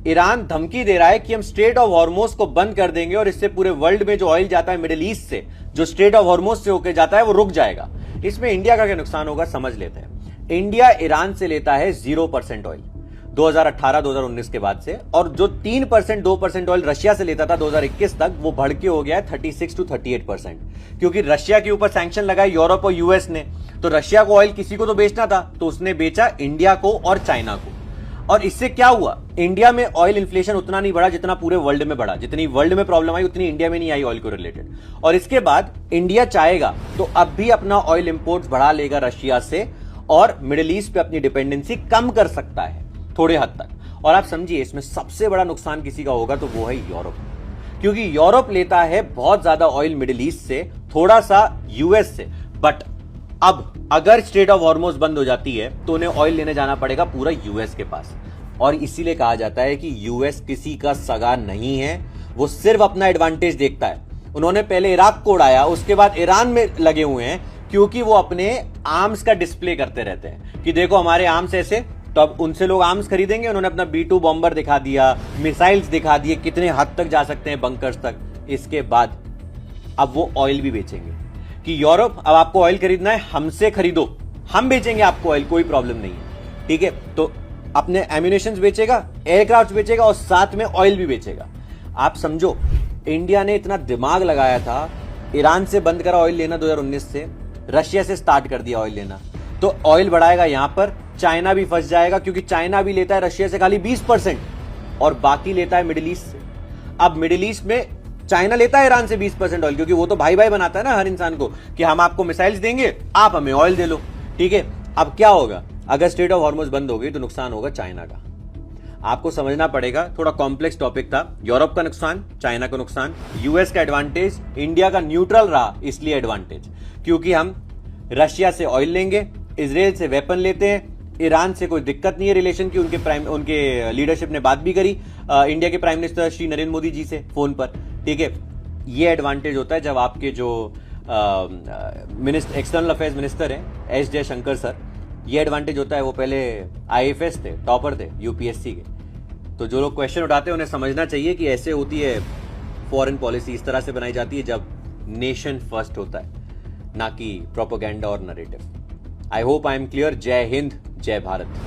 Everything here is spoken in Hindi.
ईरान धमकी दे रहा है कि हम स्ट्रेट ऑफ हॉर्मोज को बंद कर देंगे और इससे पूरे वर्ल्ड में जो ऑयल जाता है मिडिल ईस्ट से, जो स्ट्रेट ऑफ हॉर्मोज से होकर जाता है, वो रुक जाएगा। इसमें इंडिया का क्या नुकसान होगा समझ लेते हैं। इंडिया ईरान से लेता है 0% ऑयल 2018-2019 के बाद से, और जो 3% 2% ऑयल रशिया से लेता था 2021 तक, वो बढ़ के हो गया है 36 to 38%, क्योंकि रशिया के ऊपर सैंक्शन लगाए यूरोप और यूएस ने। तो रशिया को ऑयल किसी को तो बेचना था, तो उसने बेचा इंडिया को और चाइना को। और इससे क्या हुआ, इंडिया में ऑयल इन्फ्लेशन उतना नहीं बढ़ा जितना पूरे वर्ल्ड में बढ़ा। जितनी वर्ल्ड में प्रॉब्लम आई उतनी इंडिया में नहीं आई ऑयल को रिलेटेड। और इसके बाद इंडिया चाहेगा तो अब भी अपना ऑयल इंपोर्ट्स बढ़ा लेगा रशिया से, और मिडिल ईस्ट पे अपनी डिपेंडेंसी कम कर सकता है थोड़े हद तक। और आप समझिए इसमें सबसे बड़ा नुकसान किसी का होगा तो वो है यूरोप, क्योंकि यूरोप लेता है बहुत ज्यादा ऑयल मिडिल ईस्ट से, थोड़ा सा यूएस से। बट अब अगर स्ट्रेट ऑफ हॉर्मोज बंद हो जाती है तो उन्हें ऑयल लेने जाना पड़ेगा पूरा यूएस के पास। और इसीलिए कहा जाता है कि यूएस किसी का सगा नहीं है, वो सिर्फ अपना एडवांटेज देखता है। उन्होंने पहले इराक को उड़ाया, उसके बाद ईरान में लगे हुए हैं, क्योंकि वो अपने आर्म्स का डिस्प्ले करते रहते हैं कि देखो हमारे आर्म्स ऐसे, तो अब उनसे लोग आर्म्स खरीदेंगे। उन्होंने अपना B2 बॉम्बर दिखा दिया, मिसाइल्स दिखा दिए, कितने हद तक जा सकते हैं बंकर्स तक। इसके बाद अब वो ऑयल भी बेचेंगे कि यूरोप अब आपको ऑयल खरीदना है हमसे खरीदो, हम बेचेंगे आपको ऑयल, कोई प्रॉब्लम नहीं है, ठीक है। तो अपने एम्यूनेशंस बेचेगा, एयरक्राफ्ट बेचेगा और साथ में ऑयल भी बेचेगा। आप समझो इंडिया ने इतना दिमाग लगाया था, ईरान से बंद करा ऑयल लेना 2019 से, रशिया से स्टार्ट कर दिया ऑयल लेना, तो ऑयल बढ़ाएगा यहां पर। चाइना भी फंस जाएगा, क्योंकि चाइना भी लेता है रशिया से खाली 20% और बाकी लेता है मिडिल ईस्ट से। अब मिडिल ईस्ट में चाइना लेता है ईरान से 20% ऑयल, क्योंकि वो तो भाई भाई बनाता है ना हर इंसान को, कि हम आपको मिसाइल्स देंगे, आप हमें ऑयल दे लो, ठीक है। अब क्या होगा, अगर स्ट्रेट ऑफ हॉर्मोज बंद हो गई तो नुकसान होगा चाइना का। आपको समझना पड़ेगा, थोड़ा कॉम्प्लेक्स टॉपिक था। यूरोप का नुकसान, चाइना का नुकसान, यूएस का एडवांटेज, इंडिया का न्यूट्रल रहा इसलिए एडवांटेज, क्योंकि हम रशिया से ऑयल लेंगे, इजराइल से वेपन लेते हैं, ईरान से कोई दिक्कत नहीं है रिलेशन की। उनके लीडरशिप ने बात भी करी इंडिया के प्राइम मिनिस्टर श्री नरेंद्र मोदी जी से फोन पर, ठीक है। ये एडवांटेज होता है जब आपके जो एक्सटर्नल अफेयर्स मिनिस्टर हैं एस जयशंकर सर, ये एडवांटेज होता है। वो पहले IAFS थे, टॉपर थे यूपीएससी के। तो जो लोग क्वेश्चन उठाते हैं उन्हें समझना चाहिए कि ऐसे होती है फॉरेन पॉलिसी, इस तरह से बनाई जाती है जब नेशन फर्स्ट होता है, ना कि प्रोपेगेंडा और narrative. I hope I am clear. जय हिंद, जय भारत।